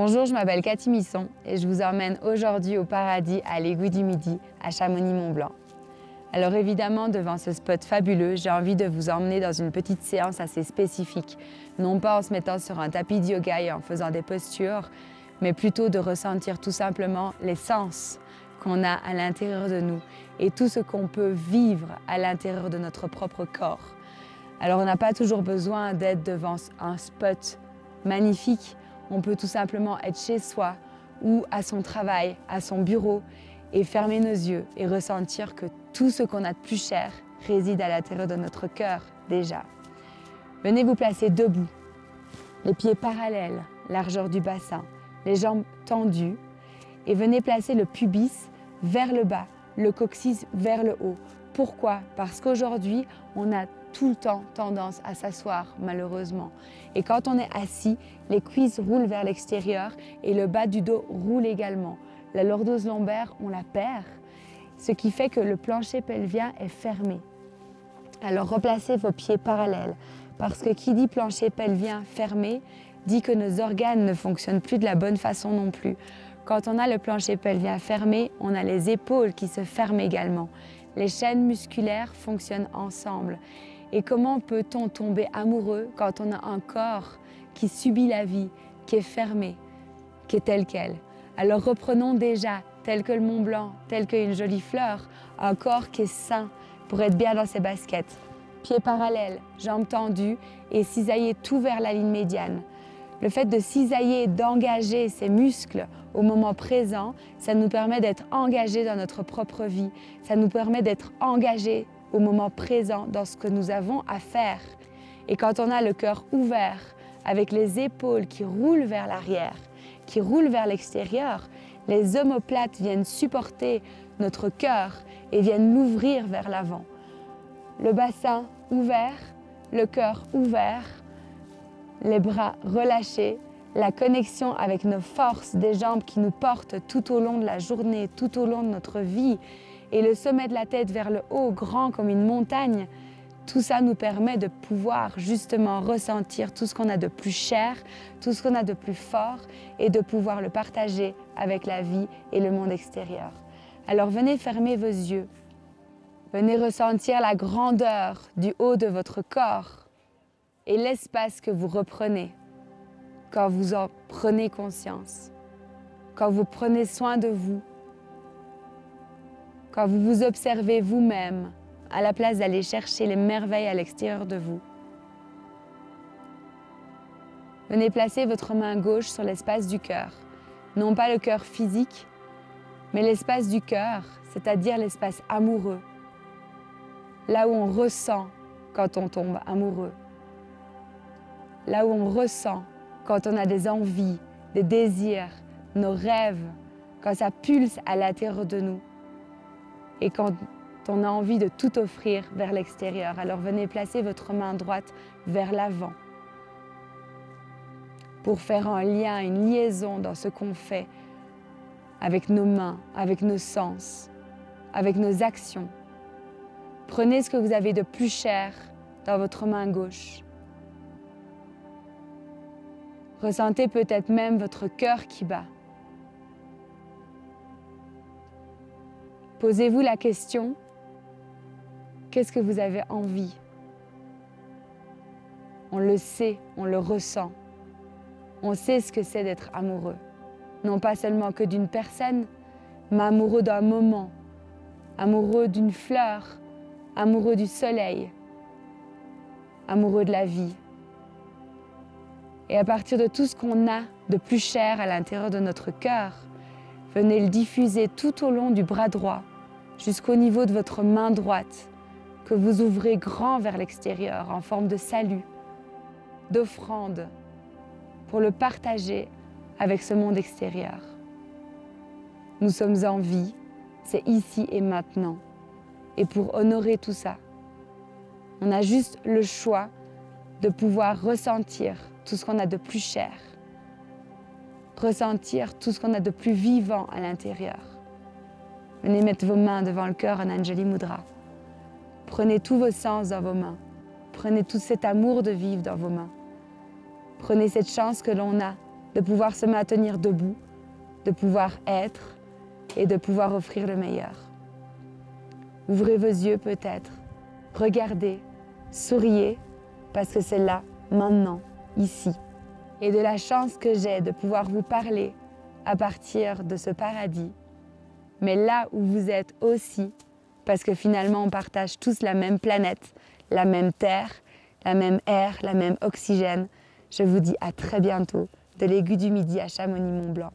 Bonjour, je m'appelle Cathy Misson et je vous emmène aujourd'hui au paradis à l'égout du Midi, à Chamonix-Mont-Blanc. Alors évidemment, devant ce spot fabuleux, j'ai envie de vous emmener dans une petite séance assez spécifique, non pas en se mettant sur un tapis de yoga et en faisant des postures, mais plutôt de ressentir tout simplement les sens qu'on a à l'intérieur de nous et tout ce qu'on peut vivre à l'intérieur de notre propre corps. Alors on n'a pas toujours besoin d'être devant un spot magnifique. On peut tout simplement être chez soi ou à son travail, à son bureau et fermer nos yeux et ressentir que tout ce qu'on a de plus cher réside à l'intérieur de notre cœur déjà. Venez vous placer debout, les pieds parallèles, largeur du bassin, les jambes tendues et venez placer le pubis vers le bas, le coccyx vers le haut. Pourquoi? Parce qu'aujourd'hui, on a tout le temps tendance à s'asseoir, malheureusement. Et quand on est assis, les cuisses roulent vers l'extérieur et le bas du dos roule également. La lordose lombaire, on la perd, ce qui fait que le plancher pelvien est fermé. Alors replacez vos pieds parallèles, parce que qui dit plancher pelvien fermé, dit que nos organes ne fonctionnent plus de la bonne façon non plus. Quand on a le plancher pelvien fermé, on a les épaules qui se ferment également. Les chaînes musculaires fonctionnent ensemble. Et comment peut-on tomber amoureux quand on a un corps qui subit la vie, qui est fermé, qui est tel quel? Alors reprenons déjà, tel que le Mont Blanc, tel qu'une jolie fleur, un corps qui est sain pour être bien dans ses baskets. Pieds parallèles, jambes tendues et cisailler tout vers la ligne médiane. Le fait de cisailler, d'engager ses muscles au moment présent, ça nous permet d'être engagés dans notre propre vie. Ça nous permet d'être engagés au moment présent dans ce que nous avons à faire. Et quand on a le cœur ouvert, avec les épaules qui roulent vers l'arrière, qui roulent vers l'extérieur, les omoplates viennent supporter notre cœur et viennent l'ouvrir vers l'avant. Le bassin ouvert, le cœur ouvert, les bras relâchés, la connexion avec nos forces des jambes qui nous portent tout au long de la journée, tout au long de notre vie, et le sommet de la tête vers le haut, grand comme une montagne, tout ça nous permet de pouvoir justement ressentir tout ce qu'on a de plus cher, tout ce qu'on a de plus fort, et de pouvoir le partager avec la vie et le monde extérieur. Alors venez fermer vos yeux, venez ressentir la grandeur du haut de votre corps, et l'espace que vous reprenez quand vous en prenez conscience, quand vous prenez soin de vous, quand vous vous observez vous-même à la place d'aller chercher les merveilles à l'extérieur de vous. Venez placer votre main gauche sur l'espace du cœur, non pas le cœur physique, mais l'espace du cœur, c'est-à-dire l'espace amoureux, là où on ressent quand on tombe amoureux. Là où on ressent quand on a des envies, des désirs, nos rêves, quand ça pulse à l'intérieur de nous et quand on a envie de tout offrir vers l'extérieur. Alors venez placer votre main droite vers l'avant pour faire un lien, une liaison dans ce qu'on fait avec nos mains, avec nos sens, avec nos actions. Prenez ce que vous avez de plus cher dans votre main gauche. Ressentez peut-être même votre cœur qui bat. Posez-vous la question, qu'est-ce que vous avez envie? On le sait, on le ressent. On sait ce que c'est d'être amoureux. Non pas seulement que d'une personne, mais amoureux d'un moment, amoureux d'une fleur, amoureux du soleil, amoureux de la vie. Et à partir de tout ce qu'on a de plus cher à l'intérieur de notre cœur, venez le diffuser tout au long du bras droit, jusqu'au niveau de votre main droite, que vous ouvrez grand vers l'extérieur en forme de salut, d'offrande, pour le partager avec ce monde extérieur. Nous sommes en vie, c'est ici et maintenant. Et pour honorer tout ça, on a juste le choix de pouvoir ressentir tout ce qu'on a de plus cher, ressentir tout ce qu'on a de plus vivant à l'intérieur. Venez mettre vos mains devant le cœur en Anjali Mudra. Prenez tous vos sens dans vos mains. Prenez tout cet amour de vivre dans vos mains. Prenez cette chance que l'on a de pouvoir se maintenir debout, de pouvoir être et de pouvoir offrir le meilleur. Ouvrez vos yeux peut-être, regardez, souriez, parce que c'est là, maintenant, ici. Et de la chance que j'ai de pouvoir vous parler à partir de ce paradis, mais là où vous êtes aussi, parce que finalement on partage tous la même planète, la même terre, la même air, la même oxygène. Je vous dis à très bientôt de l'Aiguë du Midi à Chamonix-Mont-Blanc.